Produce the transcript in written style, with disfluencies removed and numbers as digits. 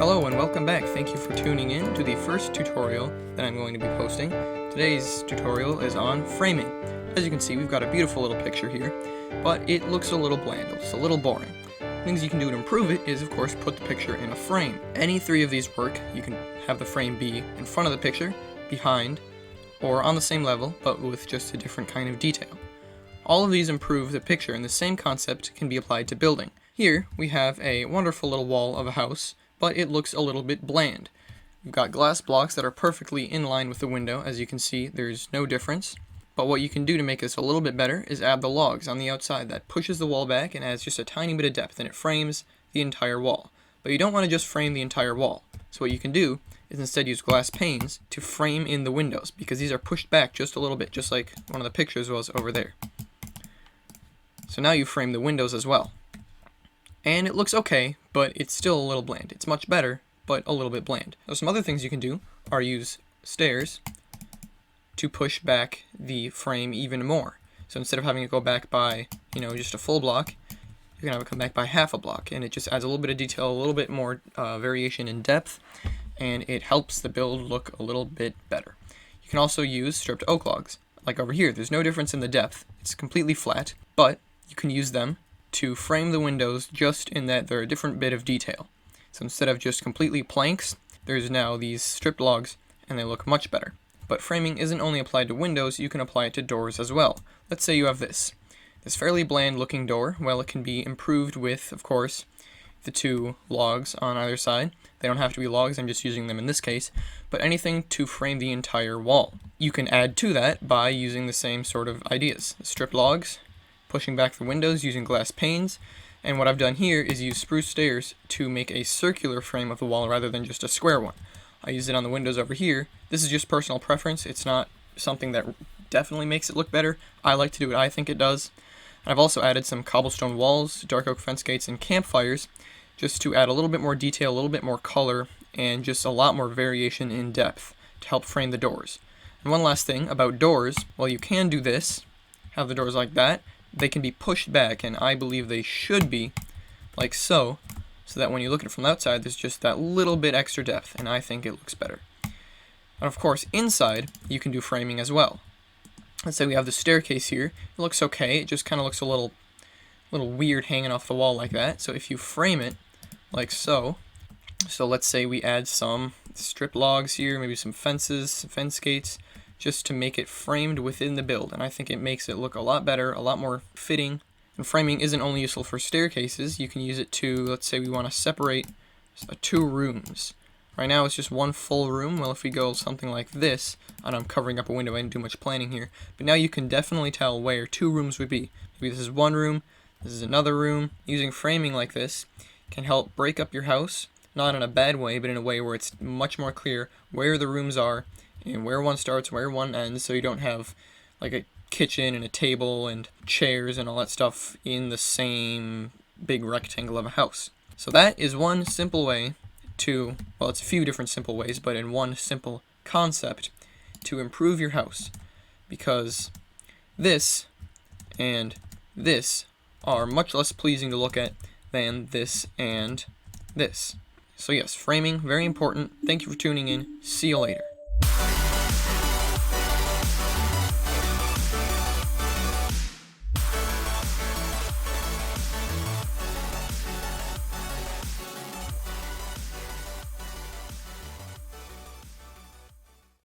Hello and welcome back. Thank you for tuning in to the first tutorial that I'm going to be posting. Today's tutorial is on framing. As you can see, we've got a beautiful little picture here, but it looks a little bland, it's a little boring. Things you can do to improve it is, of course, put the picture in a frame. Any three of these work. You can have the frame be in front of the picture, behind, or on the same level, but with just a different kind of detail. All of these improve the picture, and the same concept can be applied to building. Here, we have a wonderful little wall of a house, but it looks a little bit bland. You've got glass blocks that are perfectly in line with the window. As you can see, there's no difference. But what you can do to make this a little bit better is add the logs on the outside. That pushes the wall back and adds just a tiny bit of depth, and it frames the entire wall. But you don't want to just frame the entire wall. So what you can do is instead use glass panes to frame in the windows, because these are pushed back just a little bit, just like one of the pictures was over there. So now you frame the windows as well. And it looks okay, but it's still a little bland. It's much better, but a little bit bland. So some other things you can do are use stairs to push back the frame even more. So instead of having it go back by, just a full block, you can have it come back by half a block, and it just adds a little bit of detail, a little bit more variation in depth, and it helps the build look a little bit better. You can also use stripped oak logs. Like over here, there's no difference in the depth. It's completely flat, but you can use them to frame the windows just in that they're a different bit of detail. So instead of just completely planks, there's now these stripped logs, and they look much better. But framing isn't only applied to windows, you can apply it to doors as well. Let's say you have this fairly bland looking door. Well, it can be improved with, of course, the two logs on either side. They don't have to be logs, I'm just using them in this case, but anything to frame the entire wall. You can add to that by using the same sort of ideas. Stripped logs, pushing back the windows using glass panes, and what I've done here is use spruce stairs to make a circular frame of the wall rather than just a square one. I use it on the windows over here. This is just personal preference. It's not something that definitely makes it look better. I like to do what I think it does. And I've also added some cobblestone walls, dark oak fence gates, and campfires just to add a little bit more detail, a little bit more color, and just a lot more variation in depth to help frame the doors. And one last thing about doors, while you can do this, have the doors like that, they can be pushed back, and I believe they should be like so that when you look at it from the outside, there's just that little bit extra depth, and I think it looks better. And of course, inside, you can do framing as well. Let's say we have the staircase here. It looks okay. It just kind of looks a little weird hanging off the wall like that. So if you frame it like so let's say we add some strip logs here, maybe some fences, some fence gates, just to make it framed within the build, and I think it makes it look a lot better, a lot more fitting. And framing isn't only useful for staircases. You can use it to, let's say we want to separate two rooms. Right now it's just one full room. Well, if we go something like this, and I'm covering up a window, I didn't do much planning here, but now you can definitely tell where two rooms would be. Maybe this is one room, this is another room. Using framing like this can help break up your house, not in a bad way, but in a way where it's much more clear where the rooms are, and where one starts, where one ends, so you don't have like a kitchen and a table and chairs and all that stuff in the same big rectangle of a house. So that is one simple way to, well, it's a few different simple ways, but in one simple concept to improve your house, because this and this are much less pleasing to look at than this and this. So yes, framing, very important. Thank you for tuning in. See you later.